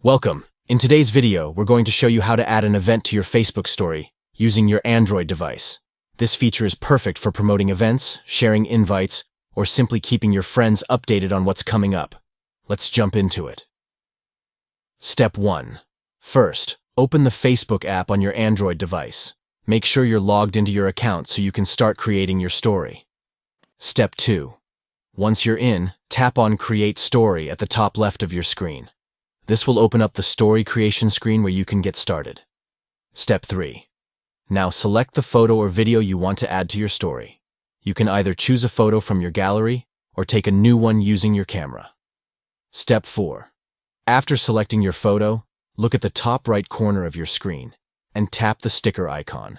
Welcome. In today's video, we're going to show you how to add an event to your Facebook story using your Android device. This feature is perfect for promoting events, sharing invites, or simply keeping your friends updated on what's coming up. Let's jump into it. Step 1. First, open the Facebook app on your Android device. Make sure you're logged into your account so you can start creating your story. Step 2. Once you're in, tap on Create Story at the top left of your screen. This will open up the story creation screen where you can get started. Step 3. Now select the photo or video you want to add to your story. You can either choose a photo from your gallery or take a new one using your camera. Step 4. After selecting your photo, look at the top right corner of your screen and tap the sticker icon.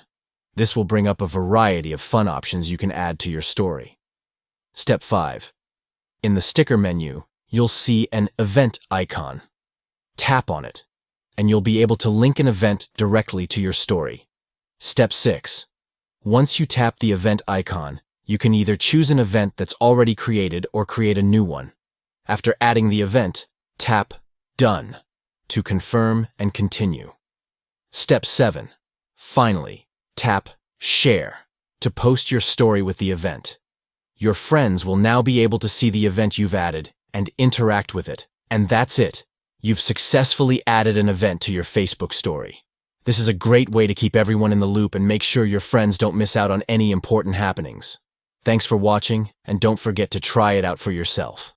This will bring up a variety of fun options you can add to your story. Step 5. In the sticker menu, you'll see an event icon. Tap on it, and you'll be able to link an event directly to your story. Step 6. Once you tap the event icon, you can either choose an event that's already created or create a new one. After adding the event, tap Done to confirm and continue. Step 7. Finally, tap Share to post your story with the event. Your friends will now be able to see the event you've added and interact with it. And that's it. You've successfully added an event to your Facebook story. This is a great way to keep everyone in the loop and make sure your friends don't miss out on any important happenings. Thanks for watching, and don't forget to try it out for yourself.